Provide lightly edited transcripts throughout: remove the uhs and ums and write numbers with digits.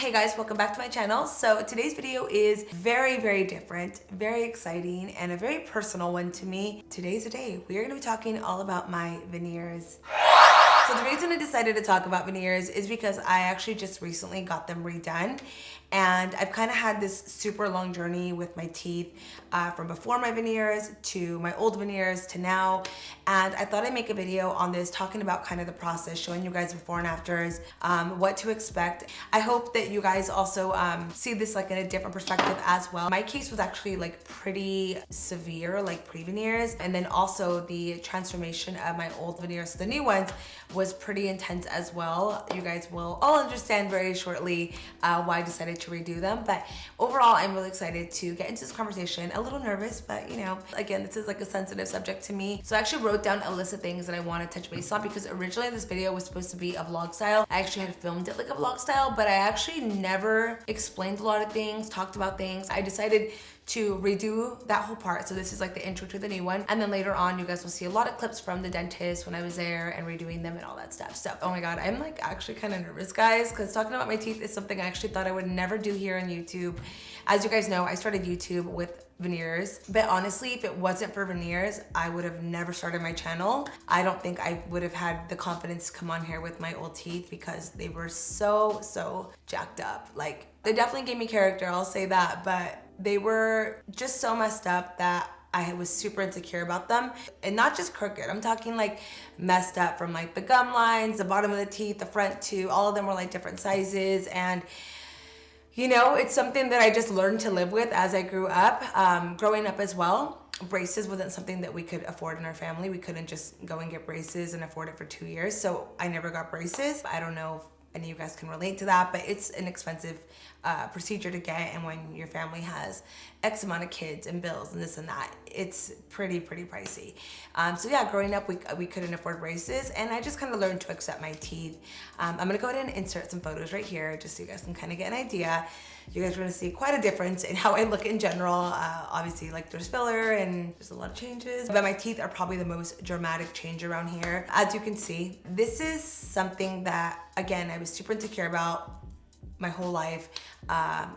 Hey guys, welcome back to my channel. So today's video is very different, very exciting, and a very personal one to me. Today's the day. We are going to be talking all about my veneers. So the reason I decided to talk about veneers is because I actually just recently got them redone, and I've kind of had this super long journey with my teeth from before my veneers to my old veneers to now, and I thought I'd make a video on this talking about kind of the process, showing you guys before and afters, what to expect. I hope that you guys also see this like in a different perspective as well. My case was actually like pretty severe, like pre-veneers, and then also the transformation of my old veneers to the new ones was pretty intense as well. You guys will all understand very shortly why I decided to redo them. But overall, I'm really excited to get into this conversation. A little nervous, but you know, again, this is like a sensitive subject to me. So I actually wrote down a list of things that I want to touch base on, because originally this video was supposed to be a vlog style. I actually had filmed it like a vlog style, but I actually never explained a lot of things, talked about things. I decided to redo that whole part. So this is like the intro to the new one. And then later on, you guys will see a lot of clips from the dentist when I was there and redoing them and all that stuff. So, oh my God, I'm like actually kind of nervous, guys, because talking about my teeth is something I actually thought I would never do here on YouTube. As you guys know, I started YouTube with veneers, but honestly, if it wasn't for veneers, I would have never started my channel. I don't think I would have had the confidence to come on here with my old teeth, because they were so jacked up. Like, they definitely gave me character, I'll say that, but they were just so messed up that I was super insecure about them. And not just crooked, I'm talking like messed up from like the gum lines, the bottom of the teeth, the front two, all of them were like different sizes. And you know, it's something that I just learned to live with as I grew up. Growing up as well, braces wasn't something that we could afford in our family. We couldn't just go and get braces and afford it for 2 years. So I never got braces. I don't know if any of you guys can relate to that, but it's an expensive procedure to get, and when your family has X amount of kids and bills and this and that, it's pretty pricey. So yeah, growing up, we couldn't afford braces, and I just kind of learned to accept my teeth. I'm gonna go ahead and insert some photos right here just so you guys can kind of get an idea. You guys are gonna see quite a difference in how I look in general. Obviously, like, there's filler and there's a lot of changes, but my teeth are probably the most dramatic change around here. As you can see, this is something that, again, I was super insecure about my whole life,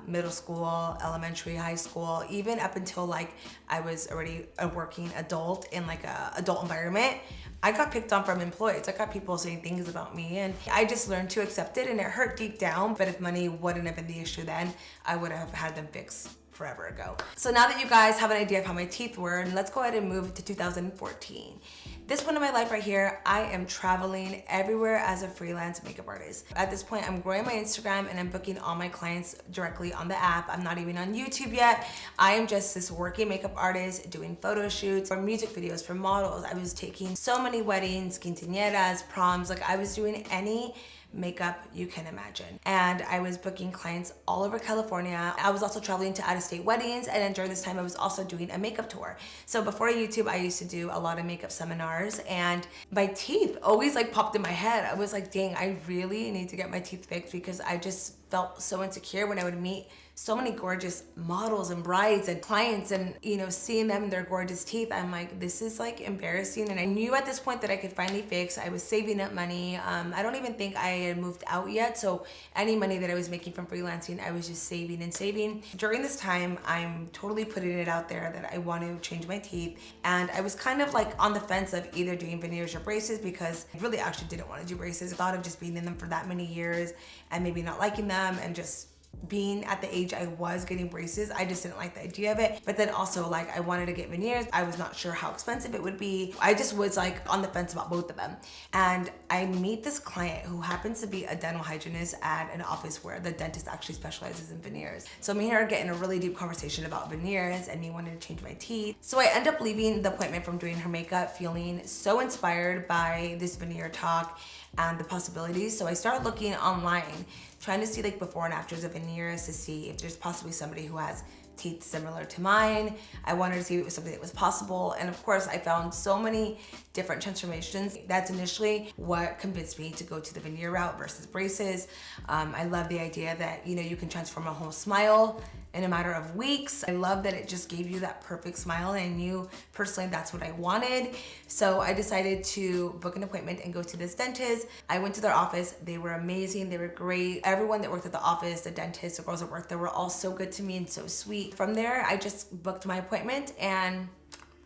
middle school, elementary, high school, even up until like I was already a working adult in like a adult environment. I got picked on from employees. I got people saying things about me, and I just learned to accept it, and it hurt deep down. But if money wouldn't have been the issue then, I would have had them fixed forever ago. So now that you guys have an idea of how my teeth were, let's go ahead and move to 2014. This point in my life right here, I am traveling everywhere as a freelance makeup artist. At this point, I'm growing my Instagram and I'm booking all my clients directly on the app. I'm not even on YouTube yet. I am just this working makeup artist doing photo shoots or music videos for models. I was taking so many weddings, quinceañeras, proms, like I was doing any makeup you can imagine. And I was booking clients all over California. I was also traveling to out-of-state weddings, and then during this time I was also doing a makeup tour. So before YouTube, I used to do a lot of makeup seminars, and my teeth always like popped in my head. I was like, dang, I really need to get my teeth fixed, because I just felt so insecure when I would meet so many gorgeous models and brides and clients, and you know, seeing them in their gorgeous teeth, I'm like, this is like embarrassing. And I knew at this point that I could finally fix. I was saving up money. I don't even think I had moved out yet, so any money that I was making from freelancing, I was just saving and saving. During this time, I'm totally putting it out there that I want to change my teeth, and I was kind of like on the fence of either doing veneers or braces, because I really actually didn't want to do braces. I thought of just being in them for that many years and maybe not liking them, and just being at the age I was getting braces, I just didn't like the idea of it. But then also, like, I wanted to get veneers. I was not sure how expensive it would be. I just was like on the fence about both of them. And I meet this client who happens to be a dental hygienist at an office where the dentist actually specializes in veneers. So me and her getting a really deep conversation about veneers and me wanting to change my teeth. So I end up leaving the appointment from doing her makeup feeling so inspired by this veneer talk and the possibilities. So I started looking online, trying to see like before and afters of veneers to see if there's possibly somebody who has teeth similar to mine. I wanted to see if it was something that was possible. And of course, I found so many different transformations. That's initially what convinced me to go to the veneer route versus braces. I love the idea that, you know, you can transform a whole smile in a matter of weeks. I love that it just gave you that perfect smile, and I knew personally that's what I wanted. So I decided to book an appointment and go to this dentist. I went to their office. They were amazing. They were great. Everyone that worked at the office, the dentist, the girls that worked there, were all so good to me and so sweet. From there, I just booked my appointment and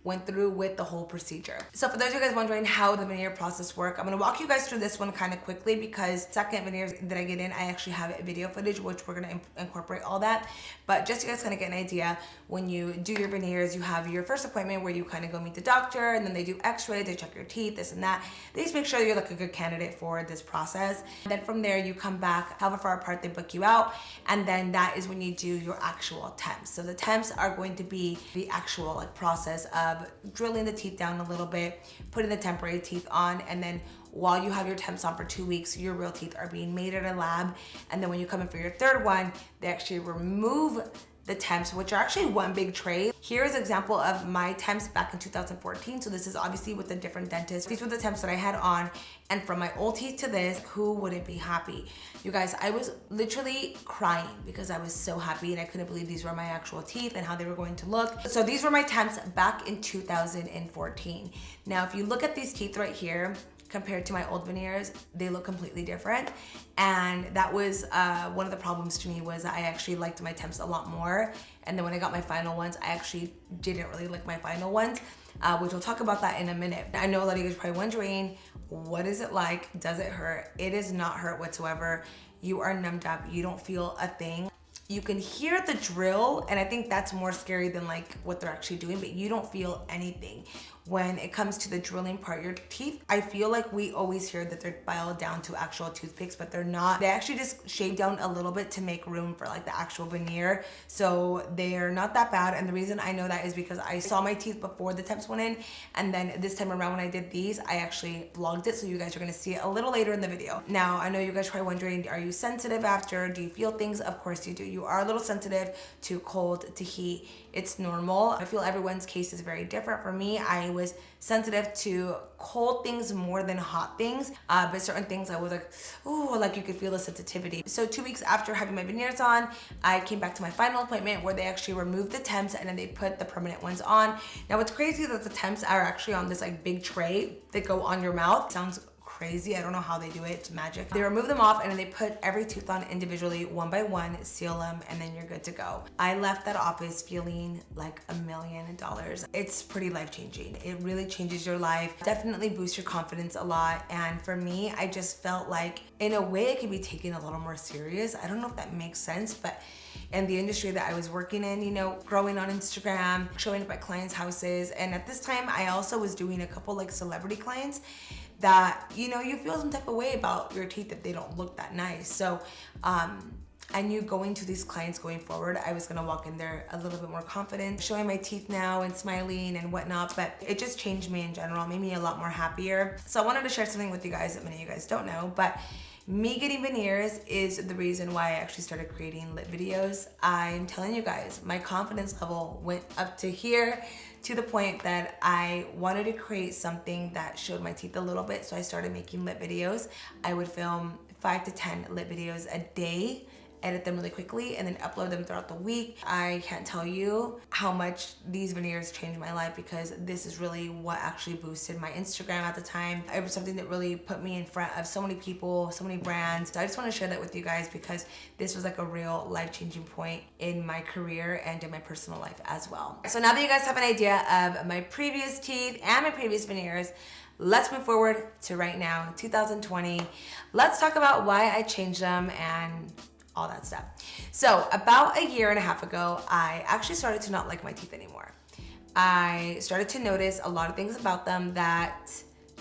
went through with the whole procedure. So for those of you guys wondering how the veneer process work, I'm gonna walk you guys through this one kind of quickly, because second veneers that I get in, I actually have a video footage, which we're gonna incorporate all that. But just so you guys kind of get an idea, when you do your veneers, you have your first appointment where you kind of go meet the doctor, and then they do x-ray, they check your teeth, this and that. They just make sure you're like a good candidate for this process. And then from there, you come back, however far apart they book you out, and then that is when you do your actual temps. So the temps are going to be the actual like process of drilling the teeth down a little bit, putting the temporary teeth on, and then while you have your temps on for 2 weeks, your real teeth are being made at a lab. And then when you come in for your third one, they actually remove the temps, which are actually one big tray. Here is an example of my temps back in 2014. So this is obviously with a different dentist. These were the temps that I had on. And from my old teeth to this, who wouldn't be happy? You guys, I was literally crying because I was so happy and I couldn't believe these were my actual teeth and how they were going to look. So these were my temps back in 2014. Now, if you look at these teeth right here, compared to my old veneers, they look completely different. And that was one of the problems to me, was I actually liked my temps a lot more. And then when I got my final ones, I actually didn't really like my final ones, which we'll talk about that in a minute. I know a lot of you guys are probably wondering, what is it like? Does it hurt? It does not hurt whatsoever. You are numbed up, you don't feel a thing. You can hear the drill, and I think that's more scary than like what they're actually doing, but you don't feel anything. When it comes to the drilling part, your teeth, I feel like we always hear that they're filed down to actual toothpicks, but they're not. They actually just shave down a little bit to make room for like the actual veneer. So they're not that bad. And the reason I know that is because I saw my teeth before the temps went in. And then this time around when I did these, I actually vlogged it. So you guys are gonna see it a little later in the video. Now, I know you guys are probably wondering, are you sensitive after? Do you feel things? Of course you do. You are a little sensitive to cold, to heat. It's normal. I feel everyone's case is very different. For me, I was sensitive to cold things more than hot things, but certain things I was like, ooh, like you could feel the sensitivity. So 2 weeks after having my veneers on, I came back to my final appointment where they actually removed the temps and then they put the permanent ones on. Now what's crazy is that the temps are actually on this like big tray that go on your mouth. Sounds crazy. I don't know how they do it. It's magic. They remove them off and then they put every tooth on individually, one by one, seal them, and then you're good to go. I left that office feeling like $1 million. It's pretty life-changing. It really changes your life. Definitely boosts your confidence a lot. And for me, I just felt like in a way it could be taken a little more serious. I don't know if that makes sense, but in the industry that I was working in, you know, growing on Instagram, showing up at clients' houses. And at this time, I also was doing a couple like celebrity clients that, you know, you feel some type of way about your teeth if they don't look that nice. So I knew going to these clients going forward, I was gonna walk in there a little bit more confident, showing my teeth now and smiling and whatnot, but it just changed me in general, made me a lot more happier. So I wanted to share something with you guys that many of you guys don't know, but me getting veneers is the reason why I actually started creating lip videos. I'm telling you guys, my confidence level went up to here, to the point that I wanted to create something that showed my teeth a little bit. So I started making lip videos. I would film 5 to 10 lip videos a day, edit them really quickly, and then upload them throughout the week. I can't tell you how much these veneers changed my life, because this is really what actually boosted my Instagram at the time. It was something that really put me in front of so many people, so many brands. So I just want to share that with you guys, because this was like a real life-changing point in my career and in my personal life as well. So now that you guys have an idea of my previous teeth and my previous veneers, let's move forward to right now, 2020. Let's talk about why I changed them and all that stuff. So about a year and a half ago, I actually started to not like my teeth anymore. I started to notice a lot of things about them that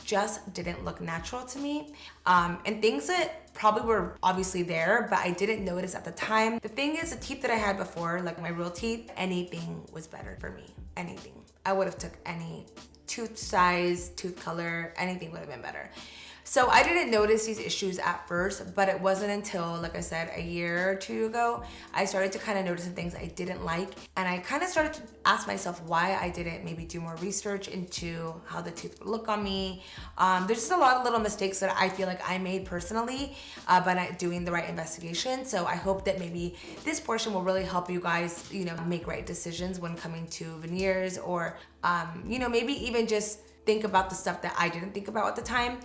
just didn't look natural to me, and things that probably were obviously there, but I didn't notice at the time. The thing is, the teeth that I had before, like my real teeth, anything was better for me, anything. I would have took any tooth size, tooth color, anything would have been better. So I didn't notice these issues at first, but it wasn't until, like I said, a year or two ago, I started to kind of notice some things I didn't like. And I kind of started to ask myself why I didn't maybe do more research into how the tooth would look on me. There's just a lot of little mistakes that I feel like I made personally by not doing the right investigation. So I hope that maybe this portion will really help you guys, you know, make right decisions when coming to veneers, or, you know, maybe even just think about the stuff that I didn't think about at the time.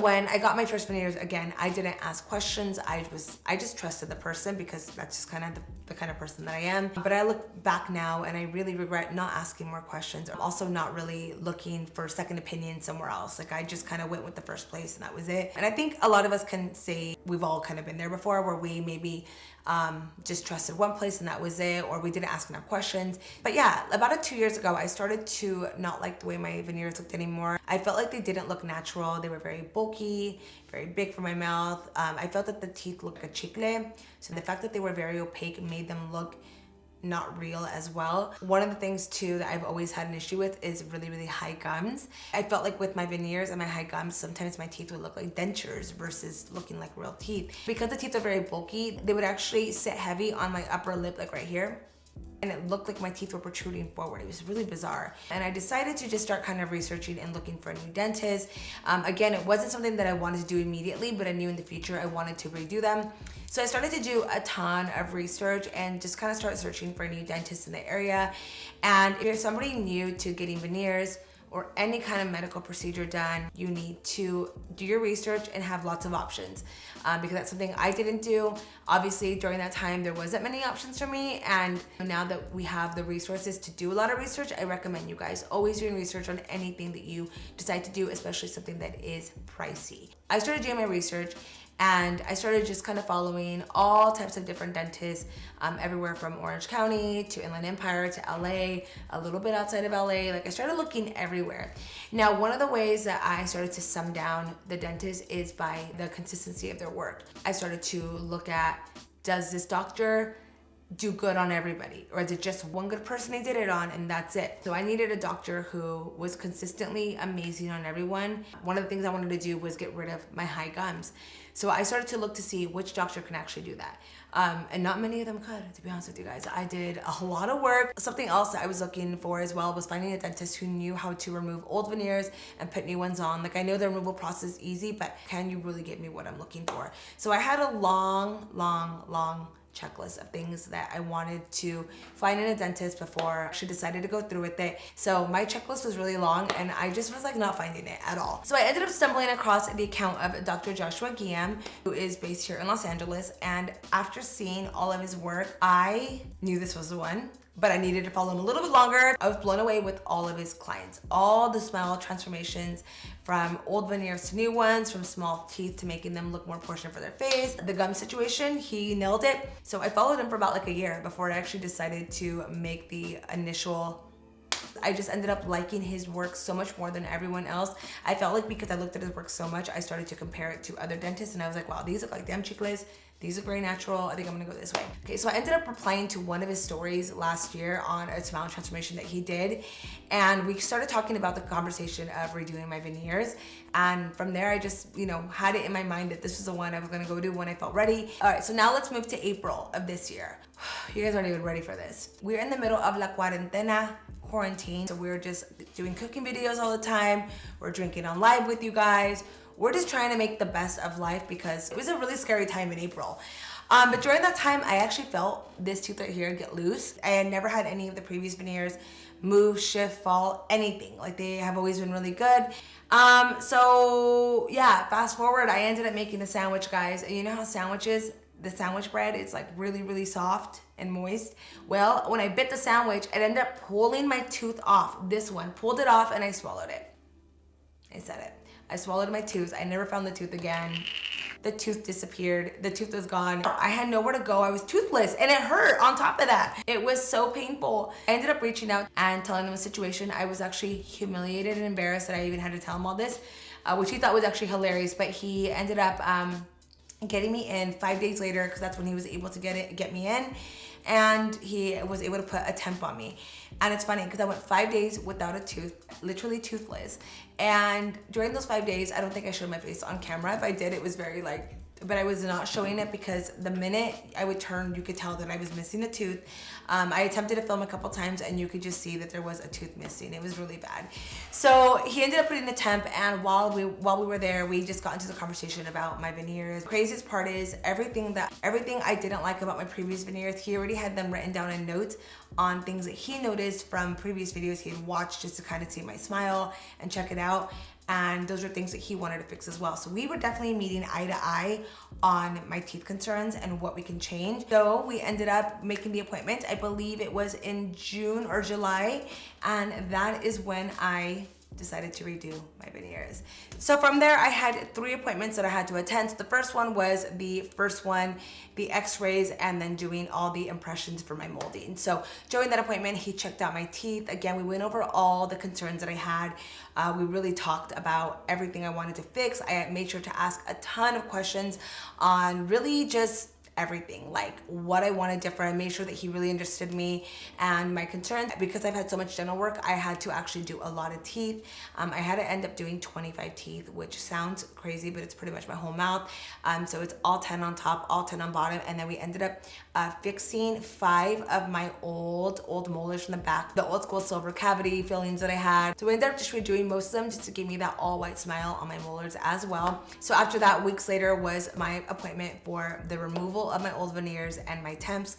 When I got my first veneers, again, I didn't ask questions. I just trusted the person because that's just kind of the kind of person that I am. But I look back now and I really regret not asking more questions. I'm also not really looking for a second opinion somewhere else. Like I just kind of went with the first place and that was it. And I think a lot of us can say we've all kind of been there before, where we maybe just trusted one place and that was it, or we didn't ask enough questions. But yeah, about 2 years ago, I started to not like the way my veneers looked anymore. I felt like they didn't look natural. They were very bulky, very big for my mouth. I felt that the teeth looked like a chicle. So the fact that they were very opaque made them look not real as well. One of the things too that I've always had an issue with is really, really high gums. I felt like with my veneers and my high gums, sometimes my teeth would look like dentures versus looking like real teeth. Because the teeth are very bulky, they would actually sit heavy on my upper lip, like right here. And it looked like my teeth were protruding forward. It was really bizarre. And I decided to just start kind of researching and looking for a new dentist. Again, it wasn't something that I wanted to do immediately, but I knew in the future I wanted to redo them. So I started to do a ton of research and just kind of start searching for a new dentist in the area. And if you're somebody new to getting veneers or any kind of medical procedure done, you need to do your research and have lots of options, because that's something I didn't do. Obviously, during that time, there wasn't many options for me, and now that we have the resources to do a lot of research, I recommend you guys always doing research on anything that you decide to do, especially something that is pricey. I started doing my research, and I started just kind of following all types of different dentists, everywhere from Orange County to Inland Empire to LA, a little bit outside of LA. Like I started looking everywhere. Now, one of the ways that I started to sum down the dentist is by the consistency of their work. I started to look at, does this doctor do good on everybody, or is it just one good person they did it on and that's it? So I needed a doctor who was consistently amazing on everyone. One of the things I wanted to do was get rid of my high gums. So I started to look to see which doctor can actually do that. And not many of them could, to be honest with you guys. I did a whole lot of work. Something else that I was looking for as well was finding a dentist who knew how to remove old veneers and put new ones on. Like I know the removal process is easy, but can you really get me what I'm looking for? So I had a long checklist of things that I wanted to find in a dentist before I actually decided to go through with it. So my checklist was really long and I just was like not finding it at all. So I ended up stumbling across the account of Dr. Joshua Guillaume, who is based here in Los Angeles. And after seeing all of his work, I knew this was the one, but I needed to follow him a little bit longer. I was blown away with all of his clients, all the smile transformations, from old veneers to new ones, from small teeth to making them look more proportionate for their face. The gum situation, he nailed it. So I followed him for about like a year before I actually decided to make the initial. I just ended up liking his work so much more than everyone else. I felt like because I looked at his work so much, I started to compare it to other dentists and I was like, wow, these look like damn chicles. These look very natural. I think I'm gonna go this way. Okay, so I ended up replying to one of his stories last year on a smile transformation that he did. And we started talking about the conversation of redoing my veneers. And from there, I just, had it in my mind that this was the one I was gonna go do when I felt ready. All right, so now let's move to April of this year. You guys aren't even ready for this. We're in the middle of la cuarentena, quarantine. So we're just doing cooking videos all the time. We're drinking on live with you guys. We're just trying to make the best of life because it was a really scary time in April. But during that time, I actually felt this tooth right here get loose. I had never had any of the previous veneers move, shift, fall, anything. Like they have always been really good. So yeah, fast forward, I ended up making a sandwich, guys. And you know how sandwiches, the sandwich bread is like really, really soft and moist. Well, when I bit the sandwich, it ended up pulling my tooth off. This one, pulled it off and I swallowed it. I said it. I swallowed my tooth. I never found the tooth again. The tooth disappeared. The tooth was gone. I had nowhere to go. I was toothless and it hurt on top of that. It was so painful. I ended up reaching out and telling him the situation. I was actually humiliated and embarrassed that I even had to tell him all this, which he thought was actually hilarious, but he ended up getting me in 5 days later, because that's when he was able to get me in, and he was able to put a temp on me. And it's funny because I went 5 days without a tooth, literally toothless. And during those 5 days, I don't think I showed my face on camera. If I did, it was very like, but I was not showing it because the minute I would turn, you could tell that I was missing a tooth. I attempted to film a couple times and you could just see that there was a tooth missing. It was really bad. So he ended up putting a temp, and while we were there, we just got into the conversation about my veneers. The craziest part is everything I didn't like about my previous veneers, he already had them written down in notes on things that he noticed from previous videos he had watched just to kind of see my smile and check it out. And those are things that he wanted to fix as well. So we were definitely meeting eye to eye on my teeth concerns and what we can change. So we ended up making the appointment. I believe it was in June or July. And that is when I decided to redo my veneers. So from there, I had 3 appointments that I had to attend. So the first one was the x-rays, and then doing all the impressions for my molding. So during that appointment, he checked out my teeth. Again, we went over all the concerns that I had. We really talked about everything I wanted to fix. I made sure to ask a ton of questions on really just everything, like what I wanted different. I made sure that he really understood me and my concerns. Because I've had so much dental work, I had to actually do a lot of teeth. I had to end up doing 25 teeth, which sounds crazy, but it's pretty much my whole mouth. So it's all 10 on top, all 10 on bottom. And then we ended up fixing 5 of my old molars from the back, the old school silver cavity fillings that I had. So we ended up just redoing most of them just to give me that all white smile on my molars as well. So after that, weeks later was my appointment for the removal of my old veneers and my temps.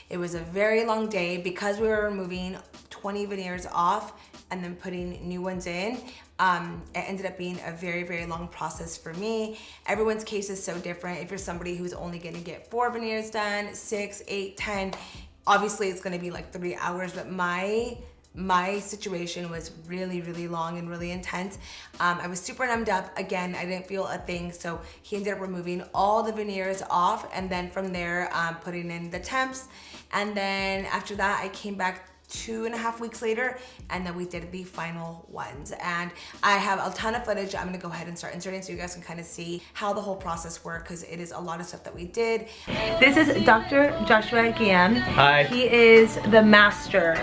It was a very long day because we were removing 20 veneers off and then putting new ones in. It ended up being a very, very long process for me. Everyone's case is so different. If you're somebody who's only gonna get 4 veneers done, 6, 8, 10, obviously it's gonna be like 3 hours, but my situation was really, really long and really intense. I was super numbed up. Again, I didn't feel a thing. So he ended up removing all the veneers off, and then from there, putting in the temps. And then after that, I came back 2.5 weeks later, and then we did the final ones. And I have a ton of footage I'm gonna go ahead and start inserting so you guys can kind of see how the whole process worked, because it is a lot of stuff that we did. This is Dr. Joshua Guillaume. Hi. He is the master.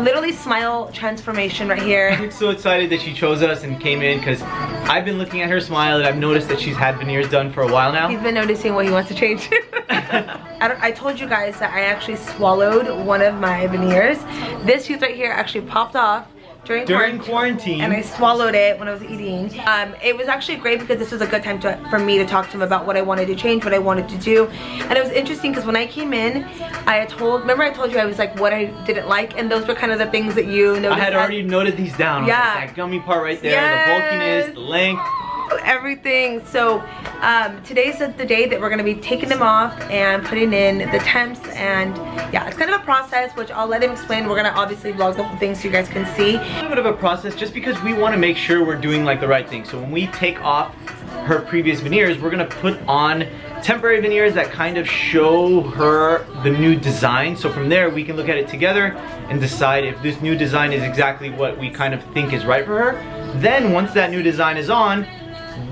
Literally smile transformation right here. I'm so excited that she chose us and came in, because I've been looking at her smile and I've noticed that she's had veneers done for a while now. He's been noticing what he wants to change. I told you guys that I actually swallowed one of my veneers. This tooth right here actually popped off during quarantine, and I swallowed it when I was eating. It was actually great because this was a good time for me to talk to him about what I wanted to change, what I wanted to do. And it was interesting because when I came in, remember I told you I was like what I didn't like, and those were kind of the things that you noticed. I had already noted these down. Yeah. Like, that gummy part right there, yes. The bulkiness, the length. Everything. So today's the day that we're going to be taking them off and putting in the temps, and yeah, it's kind of a process which I'll let him explain. We're going to obviously vlog the whole thing so you guys can see. A little bit of a process just because we want to make sure we're doing like the right thing. So when we take off her previous veneers, we're going to put on temporary veneers that kind of show her the new design. So from there we can look at it together and decide if this new design is exactly what we kind of think is right for her. Then once that new design is on,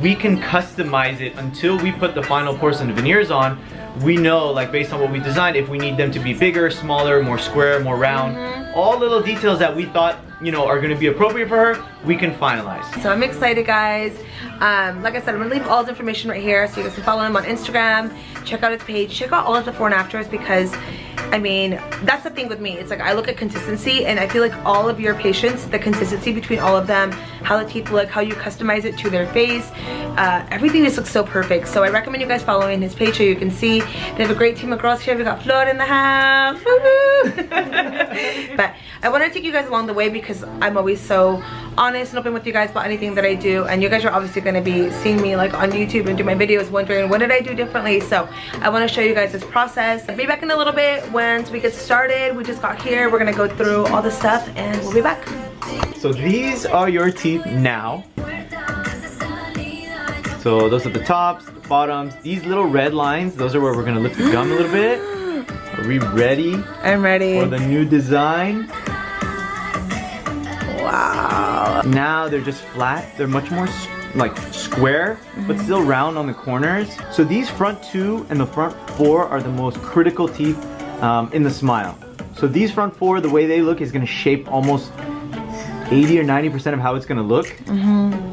we can customize it until we put the final portion of veneers on. We know, like based on what we designed, if we need them to be bigger, smaller, more square, more round, all little details that we thought, you know, are going to be appropriate for her, we can finalize. So I'm excited, guys. Like I said, I'm gonna leave all the information right here so you guys can follow him on Instagram, check out his page, check out all of the before and afters, because I mean, that's the thing with me. It's like I look at consistency, and I feel like all of your patients, the consistency between all of them, how the teeth look, how you customize it to their face, everything just looks so perfect. So I recommend you guys following his page so you can see. They have a great team of girls here. We got Flor in the house. But I want to take you guys along the way because I'm always so honest and open with you guys about anything that I do, and you guys are obviously going to be seeing me like on YouTube and do my videos wondering what did I do differently. So I want to show you guys this process. I'll be back in a little bit. Once we get started, we just got here, we're gonna go through all the stuff and we'll be back. So these are your teeth now. So those are the tops, the bottoms. These little red lines, those are where we're gonna lift the gum a little bit. Are we ready? I'm ready. For the new design? Wow. Now they're just flat. They're much more like square, but still round on the corners. So these front 2 and the front 4 are the most critical teeth in the smile. So these front 4, the way they look is gonna shape almost 80 or 90% of how it's gonna look.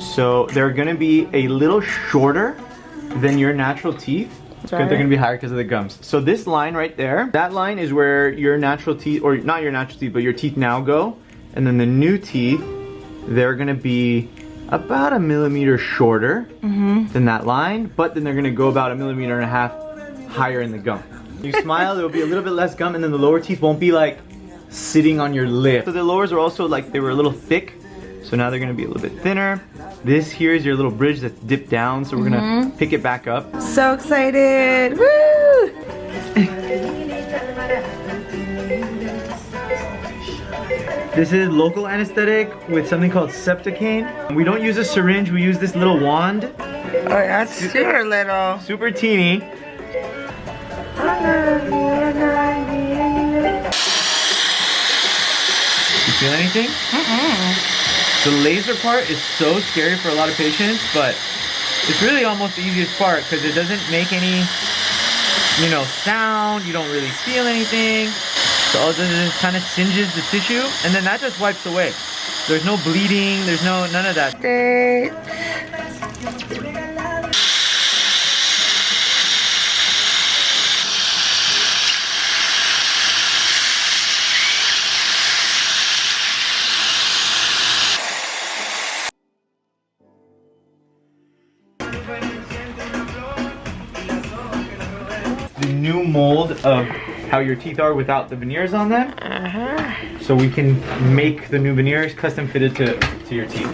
So they're gonna be a little shorter than your natural teeth. They're gonna be higher because of the gums. So this line right there, that line is where your natural teeth, or not your natural teeth, but your teeth now go. And then the new teeth, they're gonna be about 1.5 millimeters shorter than that line, but then they're gonna go about 1.5 millimeters higher in the gum. You smile, there will be a little bit less gum, and then the lower teeth won't be like sitting on your lip. So the lowers are also like, they were a little thick, so now they're gonna be a little bit thinner. This here is your little bridge that's dipped down, so we're gonna pick it back up. So excited! Woo! This is local anesthetic with something called septicaine. We don't use a syringe, we use this little wand. Oh, that's super little. Super teeny. You feel anything? The laser part is so scary for a lot of patients, but it's really almost the easiest part because it doesn't make any, you know, sound. You don't really feel anything. So all it does is kind of singes the tissue, and then that just wipes away. There's no bleeding. There's none of that. The new mold of how your teeth are without the veneers on them. So we can make the new veneers custom fitted to your teeth.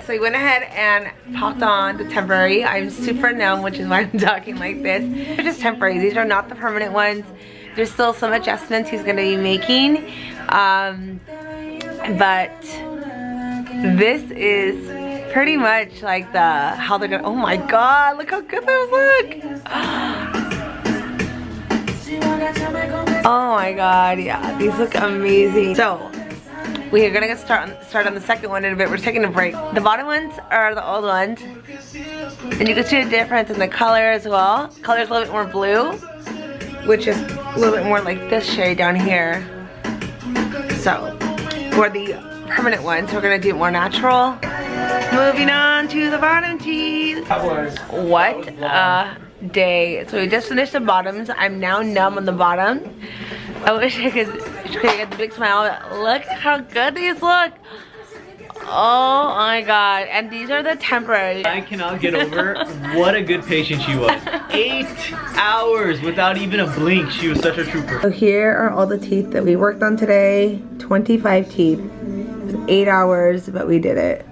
So we went ahead and popped on the temporary. I'm super numb, which is why I'm talking like this. They're just temporary. These are not the permanent ones. There's still some adjustments he's going to be making. But this is pretty much like how they're gonna, oh my god, look how good those look. Oh my god, yeah, these look amazing. So we are gonna start on the second one in a bit. We're taking a break. The bottom ones are the old ones, and you can see the difference in the color as well. Color's a little bit more blue, which is a little bit more like this shade down here. So for the permanent ones, we're gonna do it more natural. Moving on to the bottom teeth. What a day. So we just finished the bottoms. I'm now numb on the bottom. I wish I could get the big smile. Look how good these look. Oh my god. And these are the temporary. I cannot get over what a good patient she was. 8 hours without even a blink. She was such a trooper. So here are all the teeth that we worked on today. 25 teeth. 8 hours, but we did it.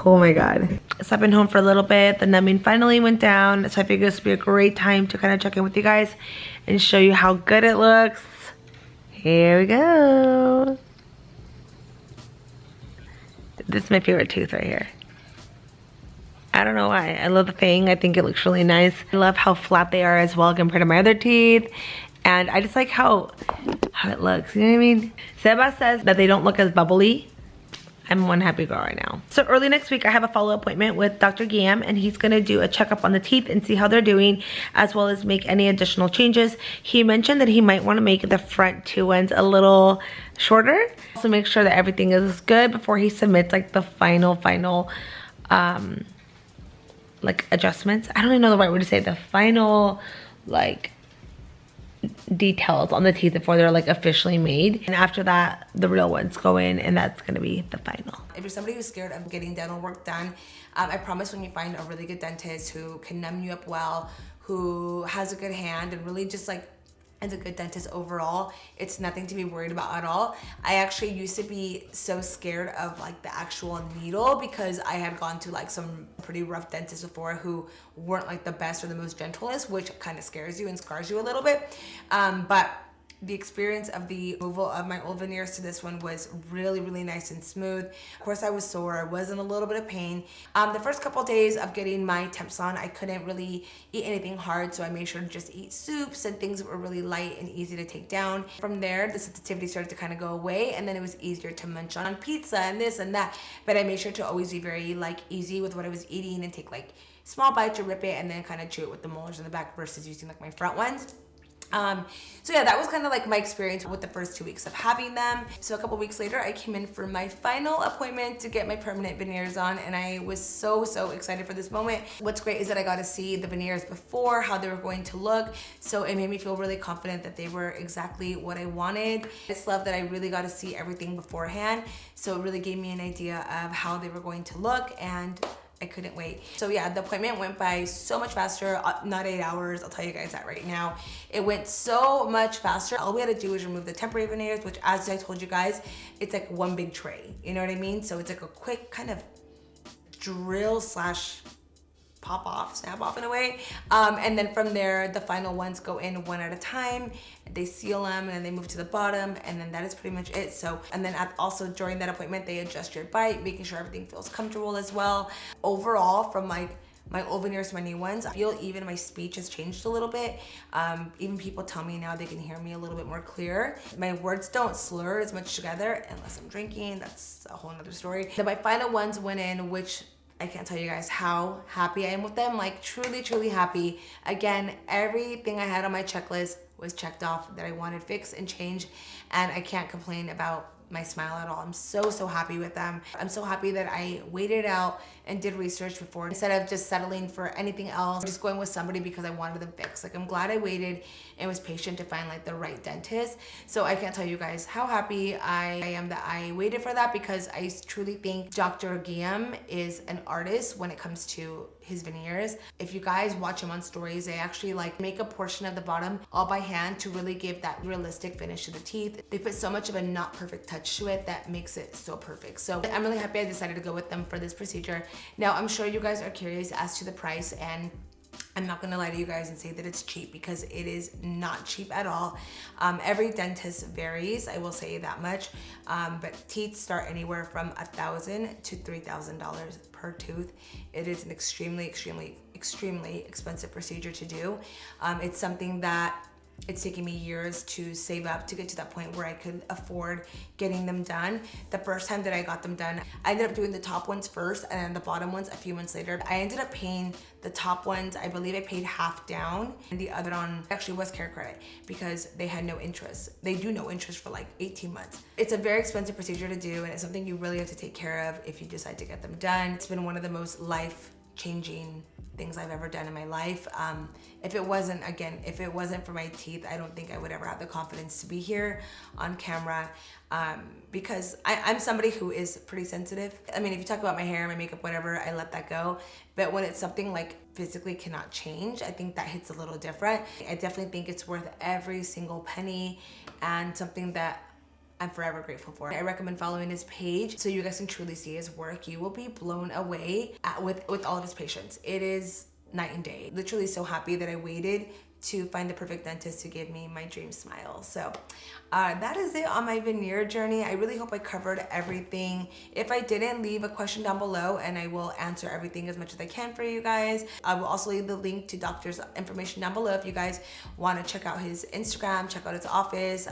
Oh my god. So I've been home for a little bit. The numbing finally went down. So I figured this would be a great time to kind of check in with you guys and show you how good it looks. Here we go. This is my favorite tooth right here. I don't know why. I love the fang. I think it looks really nice. I love how flat they are as well compared to my other teeth. And I just like how it looks. You know what I mean? Seba says that they don't look as bubbly. I'm one happy girl right now. So early next week, I have a follow-up appointment with Dr. Guillaume, and he's gonna do a checkup on the teeth and see how they're doing, as well as make any additional changes. He mentioned that he might wanna make the front 2 ones a little shorter. So make sure that everything is good before he submits like the final, like adjustments. I don't even know the right word to say, the final, like, details on the teeth before they're like officially made, and after that the real ones go in, and that's gonna be the final. If you're somebody who's scared of getting dental work done, I promise when you find a really good dentist who can numb you up well, who has a good hand, and really just like is a good dentist overall, it's nothing to be worried about at all. I actually used to be so scared of like the actual needle because I had gone to like some pretty rough dentists before who weren't like the best or the most gentlest, which kind of scares you and scars you a little bit. But The experience of the removal of my old veneers to this one was really, really nice and smooth. Of course, I was sore. I was in a little bit of pain. The first couple days of getting my temps on, I couldn't really eat anything hard, so I made sure to just eat soups and things that were really light and easy to take down. From there, the sensitivity started to kind of go away, and then it was easier to munch on pizza and this and that. But I made sure to always be very like easy with what I was eating and take like small bites to rip it and then kind of chew it with the molars in the back versus using like my front ones. So yeah, that was kind of like my experience with the first 2 weeks of having them. So a couple weeks later, I came in for my final appointment to get my permanent veneers on, and I was so excited for this moment. What's great is that I got to see the veneers before, how they were going to look. So it made me feel really confident that they were exactly what I wanted. I just love that I really got to see everything beforehand. So it really gave me an idea of how they were going to look, and I couldn't wait. So yeah, the appointment went by so much faster, not 8 hours, I'll tell you guys that right now. It went so much faster. All we had to do was remove the temporary veneers, which as I told you guys, it's like one big tray, you know what I mean? So it's like a quick kind of drill slash pop off, snap off in a way. And then from there, the final ones go in one at a time. They seal them and then they move to the bottom, and then that is pretty much it. So, and then also during that appointment, they adjust your bite, making sure everything feels comfortable as well. Overall, from like my old veneers to my new ones, I feel even my speech has changed a little bit. Even people tell me now they can hear me a little bit more clear. My words don't slur as much together unless I'm drinking. That's a whole nother story. Then my final ones went in, which I can't tell you guys how happy I am with them. Like truly happy. Again, everything I had on my checklist was checked off that I wanted fixed and changed, and I can't complain about my smile at all. I'm so happy with them. I'm so happy that I waited out and did research before instead of just settling for anything else, just going with somebody because I wanted them fixed. Like, I'm glad I waited and was patient to find like the right dentist. So I can't tell you guys how happy I am that I waited for that, because I truly think Dr. Guillaume is an artist when it comes to his veneers. If you guys watch him on stories, they actually like make a portion of the bottom all by hand to really give that realistic finish to the teeth. They put so much of a not perfect touch to it that makes it so perfect. So I'm really happy I decided to go with them for this procedure. Now, I'm sure you guys are curious as to the price, and I'm not gonna lie to you guys and say that it's cheap, because it is not cheap at all. Every dentist varies, I will say that much. But teeth start anywhere from $1,000 to $3,000 per tooth. It is an extremely expensive procedure to do. It's something that it's taken me years to save up to get to that point where I could afford getting them done. The first time that I got them done, I ended up doing the top ones first and then the bottom ones a few months later. I ended up paying the top ones, I believe I paid half down, and the other one actually was Care Credit because they had no interest. They do no interest for like 18 months. It's a very expensive procedure to do, and it's something you really have to take care of if you decide to get them done. It's been one of the most life-changing things I've ever done in my life. If it wasn't for my teeth, I don't think I would ever have the confidence to be here on camera, because I'm somebody who is pretty sensitive. I mean, if you talk about my hair, my makeup, whatever, I let that go. But when it's something like physically cannot change, I think that hits a little different. I definitely think it's worth every single penny, and something that I'm forever grateful for. I recommend following his page so you guys can truly see his work. You will be blown away with all of his patients. It is night and day. Literally so happy that I waited to find the perfect dentist to give me my dream smile. So that is it on my veneer journey. I really hope I covered everything. If I didn't, leave a question down below and I will answer everything as much as I can for you guys. I will also leave the link to doctor's information down below if you guys want to check out his Instagram, check out his office.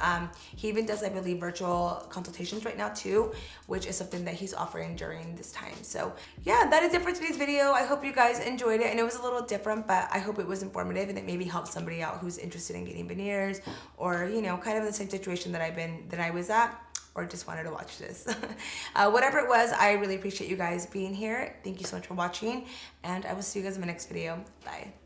He even does, I believe, virtual consultations right now too, which is something that he's offering during this time. So yeah, that is it for today's video. I hope you guys enjoyed it, and it was a little different, but I hope it was informative and it maybe helped somebody out who's interested in getting veneers, or you know, kind of in the same situation that I was at, or just wanted to watch this. Whatever it was, I really appreciate you guys being here. Thank you so much for watching, and I will see you guys in my next video. Bye.